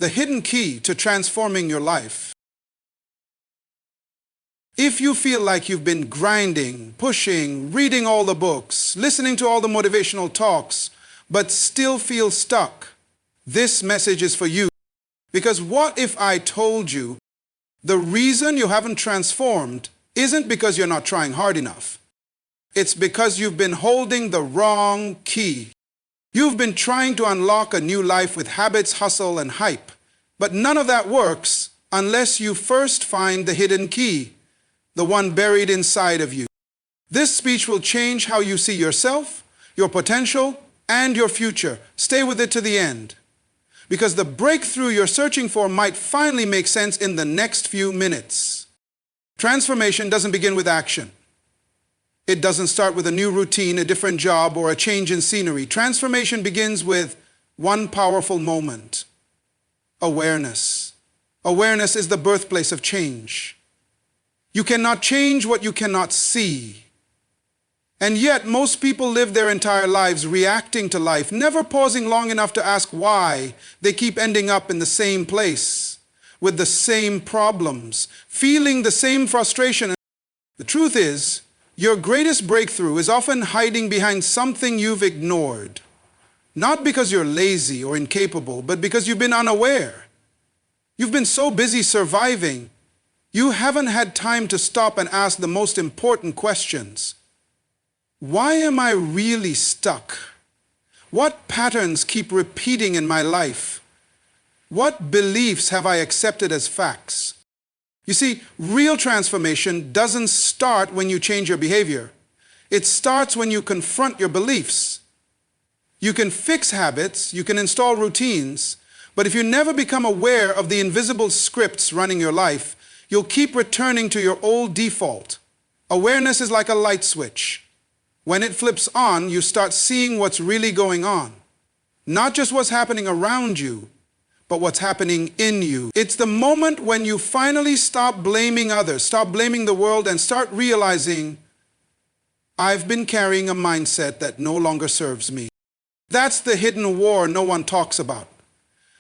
the hidden key to transforming your life. If you feel like you've been grinding, pushing, reading all the books, listening to all the motivational talks, but still feel stuck, this message is for you. Because what if I told you the reason you haven't transformed isn't because you're not trying hard enough. It's because you've been holding the wrong key. You've been trying to unlock a new life with habits, hustle, and hype. But none of that works unless you first find the hidden key, the one buried inside of you. This speech will change how you see yourself, your potential, and your future. Stay with it to the end, because the breakthrough you're searching for might finally make sense in the next few minutes. Transformation doesn't begin with action. It doesn't start with a new routine, a different job, or a change in scenery. Transformation begins with one powerful moment: awareness. Awareness is the birthplace of change. You cannot change what you cannot see. And yet, most people live their entire lives reacting to life, never pausing long enough to ask why they keep ending up in the same place, with the same problems, feeling the same frustration. The truth is, your greatest breakthrough is often hiding behind something you've ignored. Not because you're lazy or incapable, but because you've been unaware. You've been so busy surviving, you haven't had time to stop and ask the most important questions. Why am I really stuck? What patterns keep repeating in my life? What beliefs have I accepted as facts? You see, real transformation doesn't start when you change your behavior. It starts when you confront your beliefs. You can fix habits, you can install routines, but if you never become aware of the invisible scripts running your life, you'll keep returning to your old default. Awareness is like a light switch. When it flips on, you start seeing what's really going on. Not just what's happening around you, but what's happening in you. It's the moment when you finally stop blaming others, stop blaming the world, and start realizing, I've been carrying a mindset that no longer serves me. That's the hidden war no one talks about.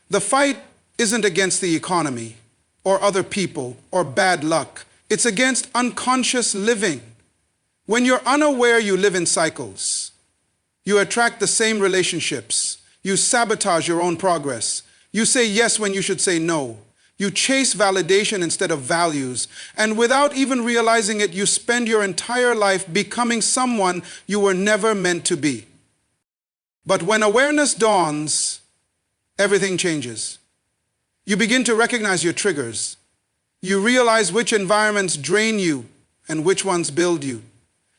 The fight isn't against the economy, or other people, or bad luck. It's against unconscious living. When you're unaware, you live in cycles. You attract the same relationships. You sabotage your own progress. You say yes when you should say no. You chase validation instead of values. And without even realizing it, you spend your entire life becoming someone you were never meant to be. But when awareness dawns, everything changes. You begin to recognize your triggers. You realize which environments drain you and which ones build you.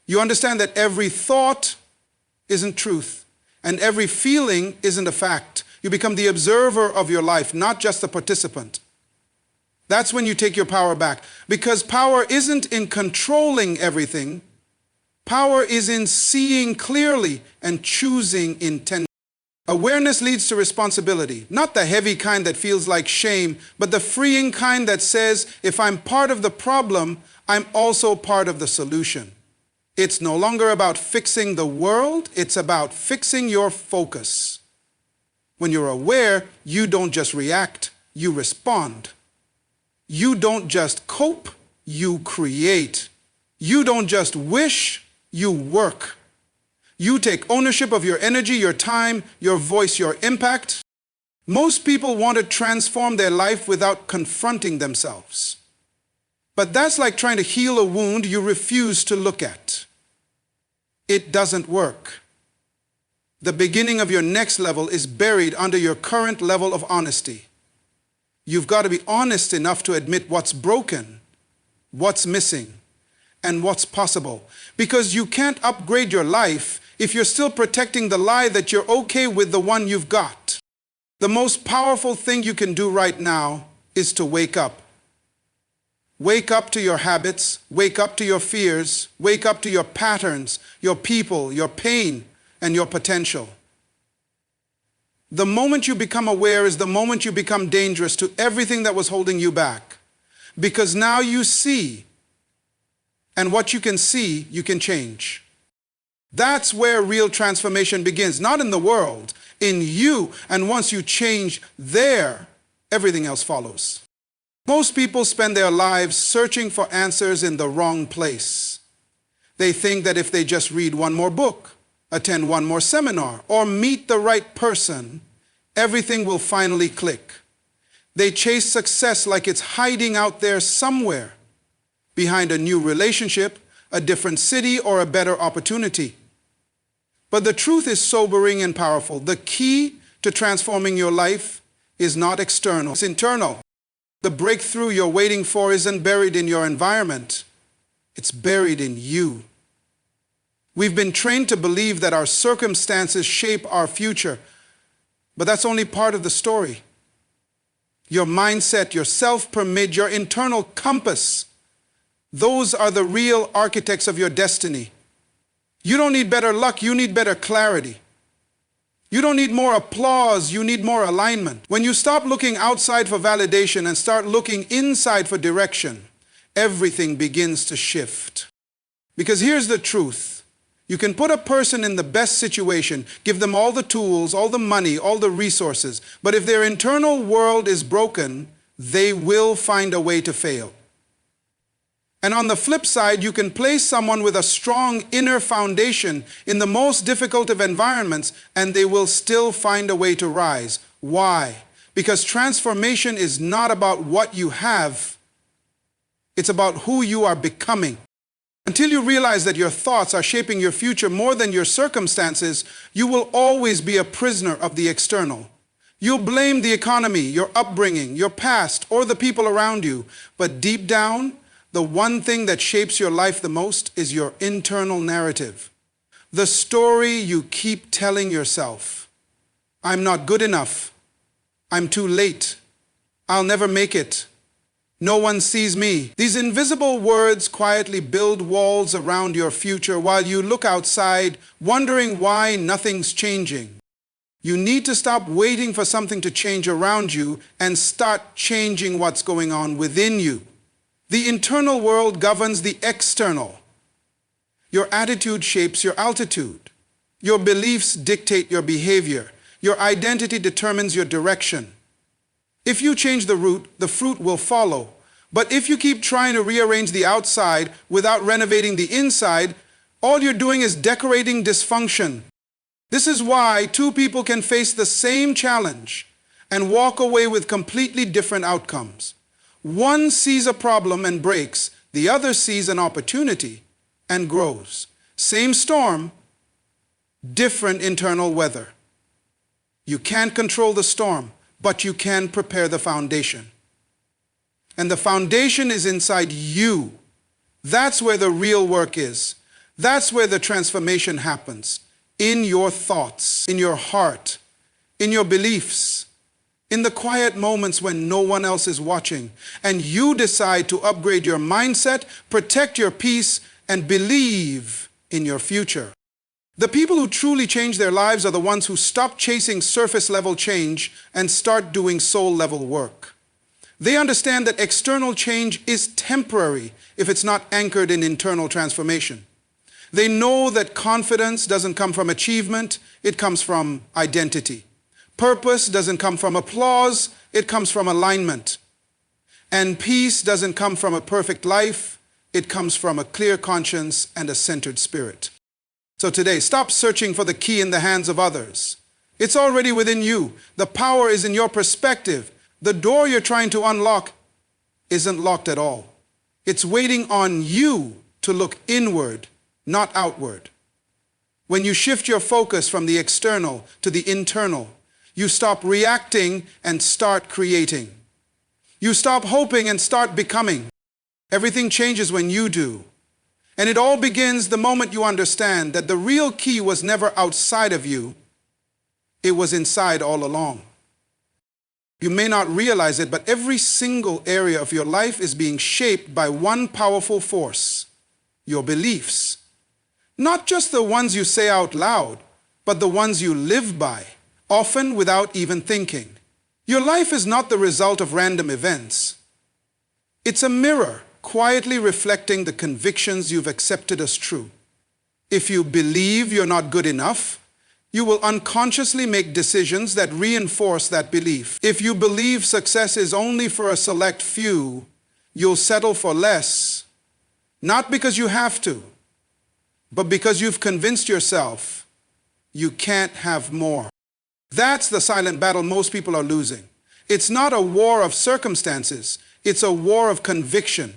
You understand that every thought isn't truth, and every feeling isn't a fact. You become the observer of your life, not just the participant. That's when you take your power back, because power isn't in controlling everything. Power is in seeing clearly and choosing intentionally. Awareness leads to responsibility, not the heavy kind that feels like shame, but the freeing kind that says, if I'm part of the problem, I'm also part of the solution. It's no longer about fixing the world, it's about fixing your focus. When you're aware, you don't just react, you respond. You don't just cope, you create. You don't just wish, you work. You take ownership of your energy, your time, your voice, your impact. Most people want to transform their life without confronting themselves. But that's like trying to heal a wound you refuse to look at. It doesn't work. The beginning of your next level is buried under your current level of honesty. You've got to be honest enough to admit what's broken, what's missing, and what's possible. Because you can't upgrade your life if you're still protecting the lie that you're okay with the one you've got. The most powerful thing you can do right now is to wake up. Wake up to your habits, wake up to your fears, wake up to your patterns, your people, your pain, and your potential. The moment you become aware is the moment you become dangerous to everything that was holding you back. Because now you see, and what you can see, you can change. That's where real transformation begins, not in the world, in you. And once you change there, everything else follows. Most people spend their lives searching for answers in the wrong place. They think that if they just read one more book, attend one more seminar, or meet the right person, everything will finally click. They chase success like it's hiding out there somewhere, behind a new relationship, a different city, or a better opportunity. But the truth is sobering and powerful. The key to transforming your life is not external, it's internal. The breakthrough you're waiting for isn't buried in your environment, it's buried in you. We've been trained to believe that our circumstances shape our future, but that's only part of the story. Your mindset, your self-permit, your internal compass, those are the real architects of your destiny. You don't need better luck, you need better clarity. You don't need more applause, you need more alignment. When you stop looking outside for validation and start looking inside for direction, everything begins to shift. Because here's the truth. You can put a person in the best situation, give them all the tools, all the money, all the resources, but if their internal world is broken, they will find a way to fail. And on the flip side, you can place someone with a strong inner foundation in the most difficult of environments, and they will still find a way to rise. Why? Because transformation is not about what you have, it's about who you are becoming. Until you realize that your thoughts are shaping your future more than your circumstances, you will always be a prisoner of the external. You'll blame the economy, your upbringing, your past, or the people around you, but deep down, the one thing that shapes your life the most is your internal narrative. The story you keep telling yourself. I'm not good enough. I'm too late. I'll never make it. No one sees me. These invisible words quietly build walls around your future while you look outside, wondering why nothing's changing. You need to stop waiting for something to change around you and start changing what's going on within you. The internal world governs the external. Your attitude shapes your altitude. Your beliefs dictate your behavior. Your identity determines your direction. If you change the route, the fruit will follow. But if you keep trying to rearrange the outside without renovating the inside, all you're doing is decorating dysfunction. This is why two people can face the same challenge and walk away with completely different outcomes. One sees a problem and breaks, the other sees an opportunity and grows. Same storm, different internal weather. You can't control the storm, but you can prepare the foundation. And the foundation is inside you. That's where the real work is. That's where the transformation happens. In your thoughts, in your heart, in your beliefs. In the quiet moments when no one else is watching, and you decide to upgrade your mindset, protect your peace, and believe in your future. The people who truly change their lives are the ones who stop chasing surface-level change and start doing soul-level work. They understand that external change is temporary if it's not anchored in internal transformation. They know that confidence doesn't come from achievement, it comes from identity. Purpose doesn't come from applause, it comes from alignment. And peace doesn't come from a perfect life, it comes from a clear conscience and a centered spirit. So today, stop searching for the key in the hands of others. It's already within you. The power is in your perspective. The door you're trying to unlock isn't locked at all. It's waiting on you to look inward, not outward. When you shift your focus from the external to the internal, you stop reacting and start creating. You stop hoping and start becoming. Everything changes when you do. And it all begins the moment you understand that the real key was never outside of you, it was inside all along. You may not realize it, but every single area of your life is being shaped by one powerful force, your beliefs. Not just the ones you say out loud, but the ones you live by, often without even thinking. Your life is not the result of random events. It's a mirror, quietly reflecting the convictions you've accepted as true. If you believe you're not good enough, You will unconsciously make decisions that reinforce that belief. If you believe success is only for a select few, you'll settle for less, not because you have to, but because you've convinced yourself you can't have more. That's the silent battle most people are losing. It's not a war of circumstances, it's a war of conviction.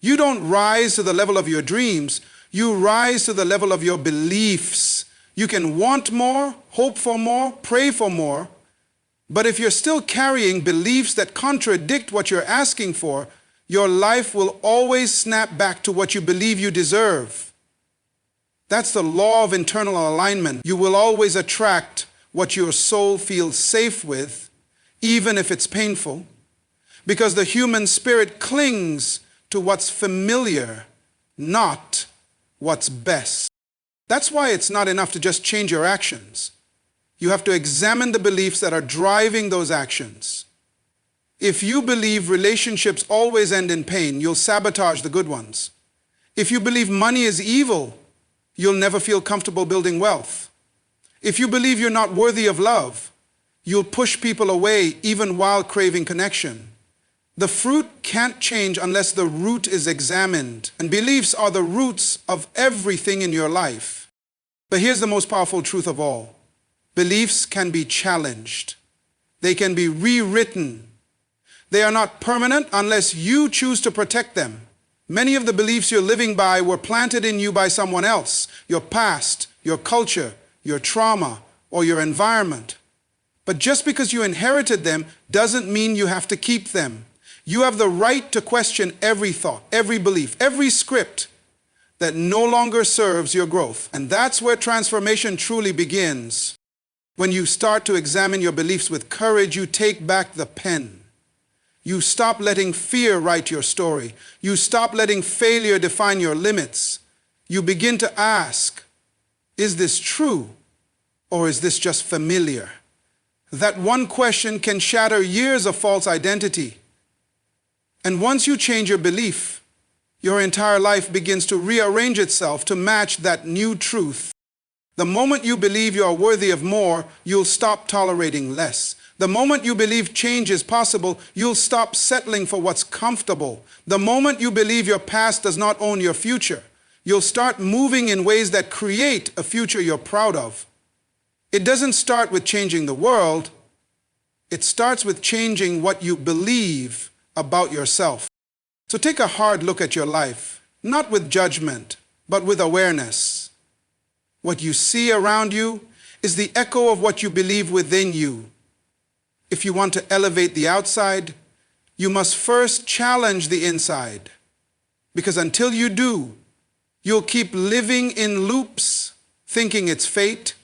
You don't rise to the level of your dreams, you rise to the level of your beliefs. You can want more, hope for more, pray for more, but if you're still carrying beliefs that contradict what you're asking for, your life will always snap back to what you believe you deserve. That's the law of internal alignment. You will always attract what your soul feels safe with, even if it's painful, because the human spirit clings to what's familiar, not what's best. That's why it's not enough to just change your actions. You have to examine the beliefs that are driving those actions. If you believe relationships always end in pain, you'll sabotage the good ones. If you believe money is evil, you'll never feel comfortable building wealth. If you believe you're not worthy of love, you'll push people away even while craving connection. The fruit can't change unless the root is examined, and beliefs are the roots of everything in your life. But here's the most powerful truth of all. Beliefs can be challenged. They can be rewritten. They are not permanent unless you choose to protect them. Many of the beliefs you're living by were planted in you by someone else, your past, your culture, your trauma, or your environment. But just because you inherited them doesn't mean you have to keep them. You have the right to question every thought, every belief, every script that no longer serves your growth. And that's where transformation truly begins. When you start to examine your beliefs with courage, you take back the pen. You stop letting fear write your story. You stop letting failure define your limits. You begin to ask, is this true or is this just familiar? That one question can shatter years of false identity. And once you change your belief, your entire life begins to rearrange itself to match that new truth. The moment you believe you are worthy of more, you'll stop tolerating less. The moment you believe change is possible, you'll stop settling for what's comfortable. The moment you believe your past does not own your future, you'll start moving in ways that create a future you're proud of. It doesn't start with changing the world. It starts with changing what you believe about yourself. So take a hard look at your life, not with judgment, but with awareness. What you see around you is the echo of what you believe within you. If you want to elevate the outside, you must first challenge the inside. Because until you do, you'll keep living in loops, thinking it's fate,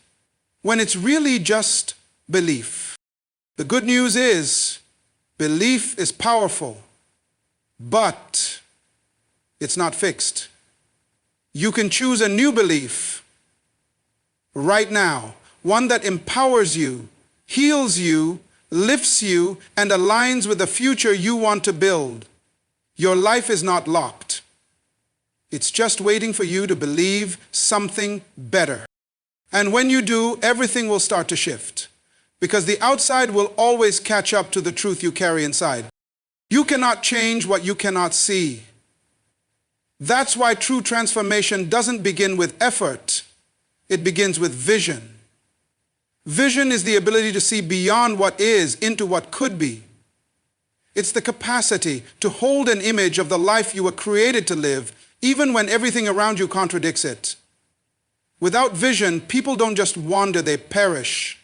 when it's really just belief. The good news is, belief is powerful, but it's not fixed. You can choose a new belief right now, one that empowers you, heals you, lifts you, and aligns with the future you want to build. Your life is not locked. It's just waiting for you to believe something better. And when you do, everything will start to shift, because the outside will always catch up to the truth you carry inside. You cannot change what you cannot see. That's why true transformation doesn't begin with effort. It begins with vision. Vision is the ability to see beyond what is into what could be. It's the capacity to hold an image of the life you were created to live, even when everything around you contradicts it. Without vision, people don't just wander, they perish.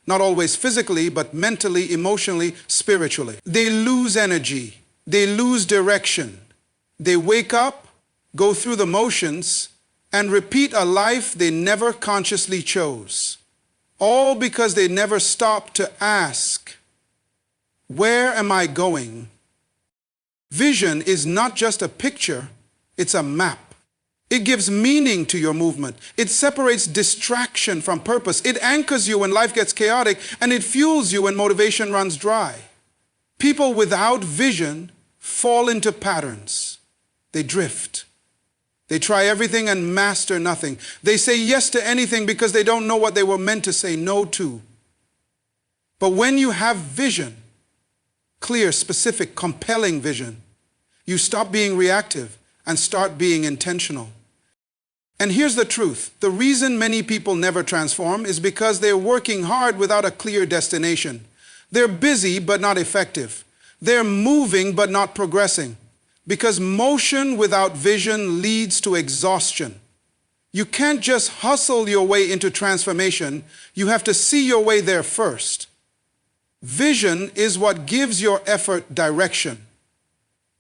Not always physically, but mentally, emotionally, spiritually. They lose energy. They lose direction. They wake up, go through the motions, and repeat a life they never consciously chose. All because they never stopped to ask, where am I going? Vision is not just a picture, it's a map. It gives meaning to your movement. It separates distraction from purpose. It anchors you when life gets chaotic, and it fuels you when motivation runs dry. People without vision fall into patterns. They drift. They try everything and master nothing. They say yes to anything because they don't know what they were meant to say no to. But when you have vision, clear, specific, compelling vision, you stop being reactive and start being intentional. And here's the truth. The reason many people never transform is because they're working hard without a clear destination. They're busy but not effective. They're moving but not progressing. Because motion without vision leads to exhaustion. You can't just hustle your way into transformation. You have to see your way there first. Vision is what gives your effort direction.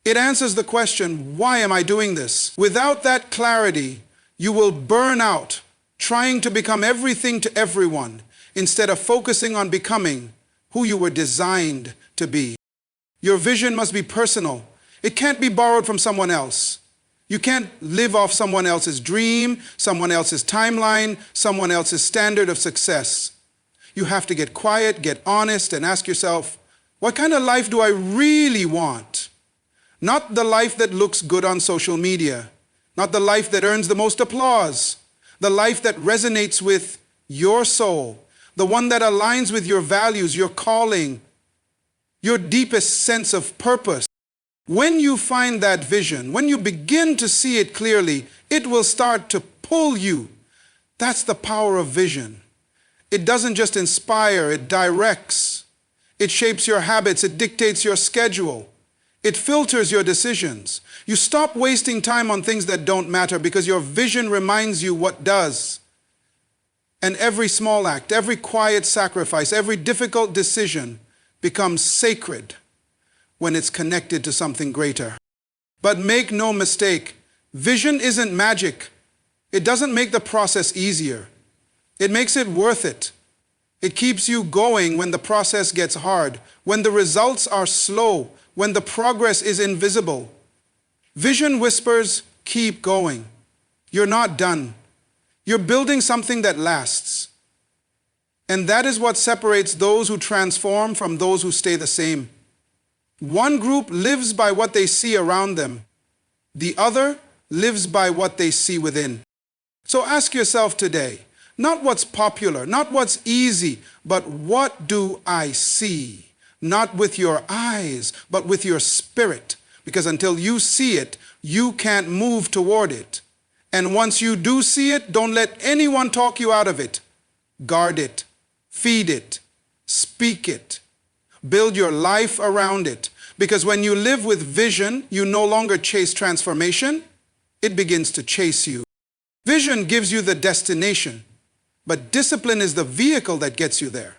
It answers the question, why am I doing this? Without that clarity, you will burn out trying to become everything to everyone instead of focusing on becoming who you were designed to be. Your vision must be personal. It can't be borrowed from someone else. You can't live off someone else's dream, someone else's timeline, someone else's standard of success. You have to get quiet, get honest, and ask yourself, what kind of life do I really want? Not the life that looks good on social media, not the life that earns the most applause, the life that resonates with your soul, the one that aligns with your values, your calling, your deepest sense of purpose. When you find that vision, when you begin to see it clearly, it will start to pull you. That's the power of vision. It doesn't just inspire, it directs. It shapes your habits, it dictates your schedule. It filters your decisions. You stop wasting time on things that don't matter because your vision reminds you what does. And every small act, every quiet sacrifice, every difficult decision becomes sacred when it's connected to something greater. But make no mistake, vision isn't magic. It doesn't make the process easier. It makes it worth it. It keeps you going when the process gets hard, when the results are slow, when the progress is invisible. Vision whispers, keep going. You're not done. You're building something that lasts. And that is what separates those who transform from those who stay the same. One group lives by what they see around them. The other lives by what they see within. So ask yourself today, not what's popular, not what's easy, but what do I see? Not with your eyes, but with your spirit. Because until you see it, you can't move toward it. And once you do see it, don't let anyone talk you out of it. Guard it, feed it, speak it. Build your life around it. Because when you live with vision, you no longer chase transformation. It begins to chase you. Vision gives you the destination, but discipline is the vehicle that gets you there.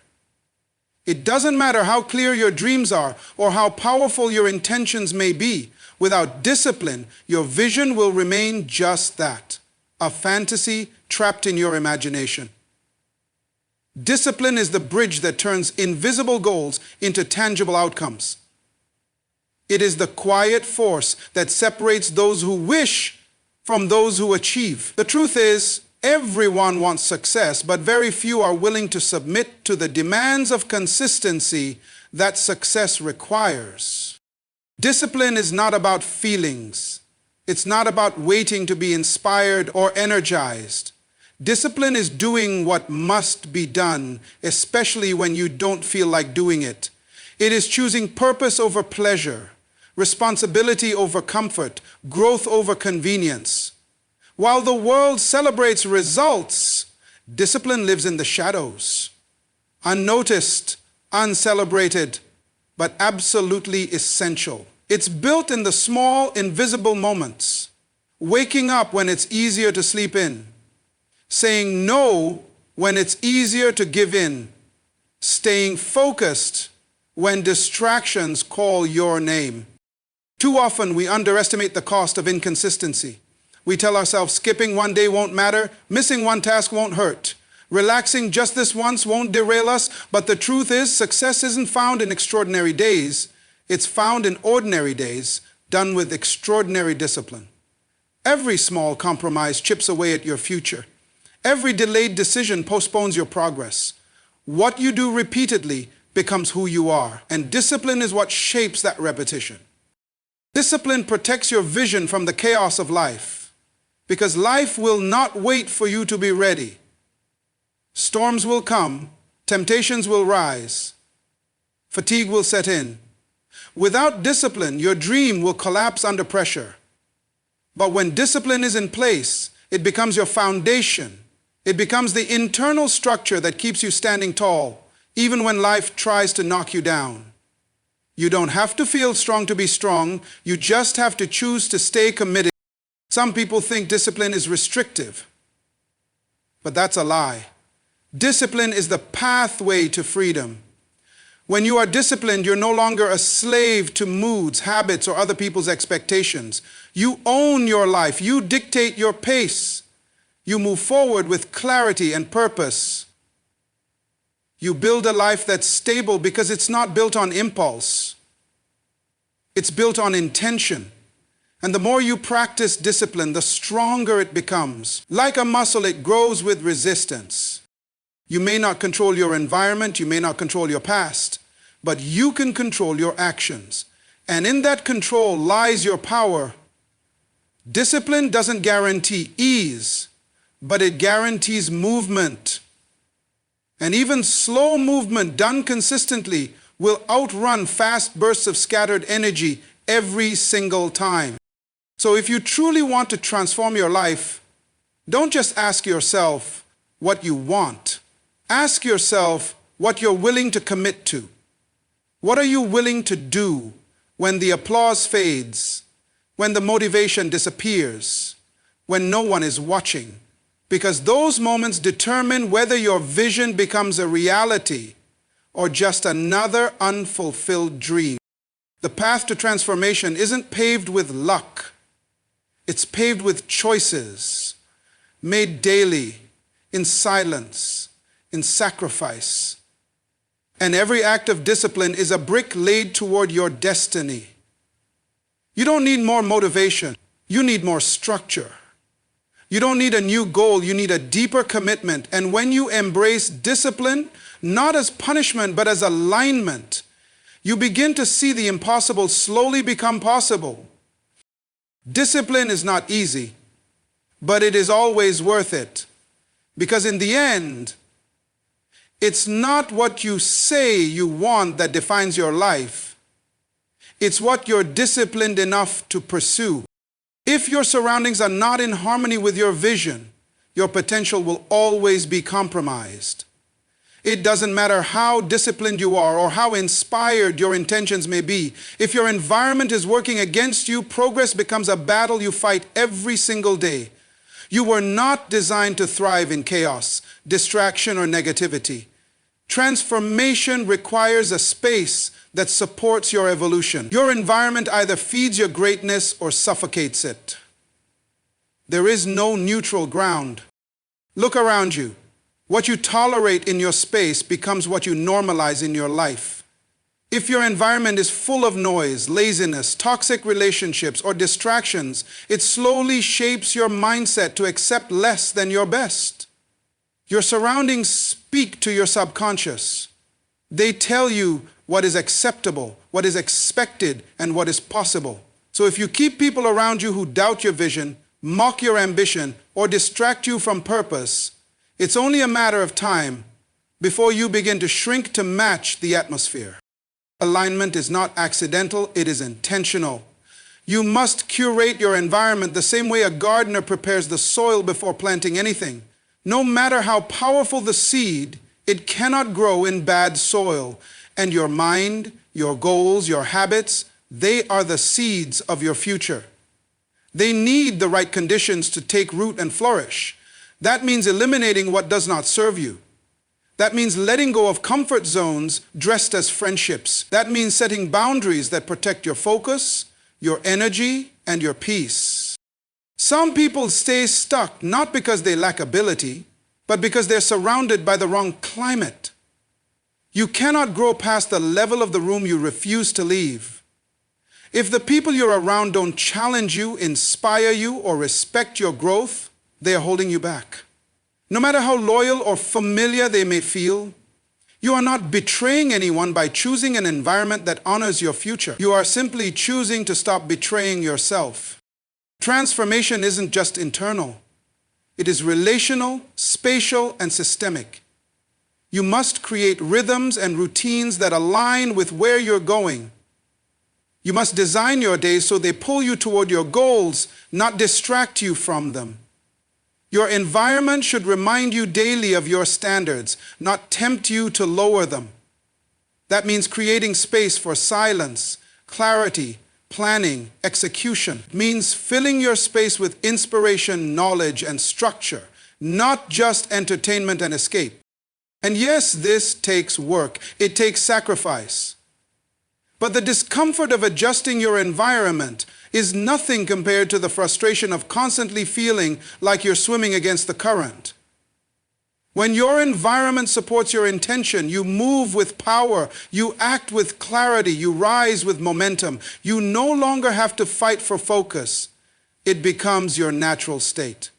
It doesn't matter how clear your dreams are or how powerful your intentions may be. Without discipline, your vision will remain just that, a fantasy trapped in your imagination. Discipline is the bridge that turns invisible goals into tangible outcomes. It is the quiet force that separates those who wish from those who achieve. The truth is, everyone wants success, but very few are willing to submit to the demands of consistency that success requires. Discipline is not about feelings. It's not about waiting to be inspired or energized. Discipline is doing what must be done, especially when you don't feel like doing it. It is choosing purpose over pleasure, responsibility over comfort, growth over convenience. While the world celebrates results, discipline lives in the shadows, unnoticed, uncelebrated, but absolutely essential. It's built in the small, invisible moments, waking up when it's easier to sleep in, saying no when it's easier to give in, staying focused when distractions call your name. Too often we underestimate the cost of inconsistency. We tell ourselves skipping one day won't matter, missing one task won't hurt, relaxing just this once won't derail us, but the truth is success isn't found in extraordinary days. It's found in ordinary days, done with extraordinary discipline. Every small compromise chips away at your future. Every delayed decision postpones your progress. What you do repeatedly becomes who you are, and discipline is what shapes that repetition. Discipline protects your vision from the chaos of life, because life will not wait for you to be ready. Storms will come, temptations will rise, fatigue will set in. Without discipline, your dream will collapse under pressure. But when discipline is in place, it becomes your foundation. It becomes the internal structure that keeps you standing tall, even when life tries to knock you down. You don't have to feel strong to be strong. You just have to choose to stay committed. Some people think discipline is restrictive, but that's a lie. Discipline is the pathway to freedom. When you are disciplined, you're no longer a slave to moods, habits, or other people's expectations. You own your life. You dictate your pace. You move forward with clarity and purpose. You build a life that's stable because it's not built on impulse. It's built on intention. And the more you practice discipline, the stronger it becomes. Like a muscle, it grows with resistance. You may not control your environment, you may not control your past, but you can control your actions. And in that control lies your power. Discipline doesn't guarantee ease, but it guarantees movement. And even slow movement done consistently will outrun fast bursts of scattered energy every single time. So if you truly want to transform your life, don't just ask yourself what you want. Ask yourself what you're willing to commit to. What are you willing to do when the applause fades, when the motivation disappears, when no one is watching? Because those moments determine whether your vision becomes a reality or just another unfulfilled dream. The path to transformation isn't paved with luck. It's paved with choices made daily, in silence, in sacrifice. And every act of discipline is a brick laid toward your destiny. You don't need more motivation. You need more structure. You don't need a new goal. You need a deeper commitment. And when you embrace discipline, not as punishment, but as alignment, you begin to see the impossible slowly become possible. Discipline is not easy, but it is always worth it. Because in the end, it's not what you say you want that defines your life. It's what you're disciplined enough to pursue. If your surroundings are not in harmony with your vision, your potential will always be compromised. It doesn't matter how disciplined you are or how inspired your intentions may be. If your environment is working against you, progress becomes a battle you fight every single day. You were not designed to thrive in chaos, distraction, or negativity. Transformation requires a space that supports your evolution. Your environment either feeds your greatness or suffocates it. There is no neutral ground. Look around you. What you tolerate in your space becomes what you normalize in your life. If your environment is full of noise, laziness, toxic relationships, or distractions, it slowly shapes your mindset to accept less than your best. Your surroundings speak to your subconscious. They tell you what is acceptable, what is expected, and what is possible. So if you keep people around you who doubt your vision, mock your ambition, or distract you from purpose, it's only a matter of time before you begin to shrink to match the atmosphere. Alignment is not accidental, it is intentional. You must curate your environment the same way a gardener prepares the soil before planting anything. No matter how powerful the seed, it cannot grow in bad soil. And your mind, your goals, your habits, they are the seeds of your future. They need the right conditions to take root and flourish. That means eliminating what does not serve you. That means letting go of comfort zones dressed as friendships. That means setting boundaries that protect your focus, your energy, and your peace. Some people stay stuck not because they lack ability, but because they're surrounded by the wrong climate. You cannot grow past the level of the room you refuse to leave. If the people you're around don't challenge you, inspire you, or respect your growth, they are holding you back. No matter how loyal or familiar they may feel, you are not betraying anyone by choosing an environment that honors your future. You are simply choosing to stop betraying yourself. Transformation isn't just internal. It is relational, spatial, and systemic. You must create rhythms and routines that align with where you're going. You must design your days so they pull you toward your goals, not distract you from them. Your environment should remind you daily of your standards, not tempt you to lower them. That means creating space for silence, clarity, planning, execution. It means filling your space with inspiration, knowledge, and structure, not just entertainment and escape. And yes, this takes work. It takes sacrifice. But the discomfort of adjusting your environment is nothing compared to the frustration of constantly feeling like you're swimming against the current. When your environment supports your intention, you move with power, you act with clarity, you rise with momentum. You no longer have to fight for focus. It becomes your natural state.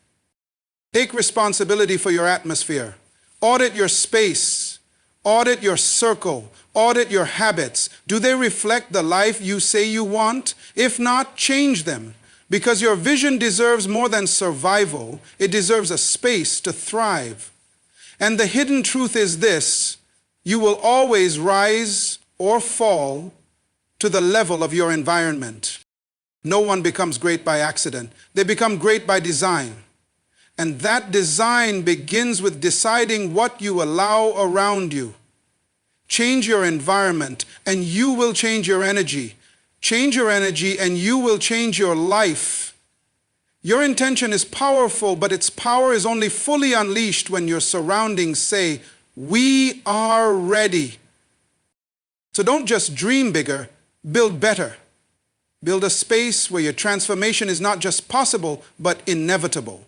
Take responsibility for your atmosphere. Audit your space. Audit your circle. Audit your habits. Do they reflect the life you say you want? If not, change them. Because your vision deserves more than survival. It deserves a space to thrive. And the hidden truth is this: you will always rise or fall to the level of your environment. No one becomes great by accident. They become great by design. And that design begins with deciding what you allow around you. Change your environment and you will change your energy. Change your energy and you will change your life. Your intention is powerful, but its power is only fully unleashed when your surroundings say, "We are ready." So don't just dream bigger, build better. Build a space where your transformation is not just possible, but inevitable.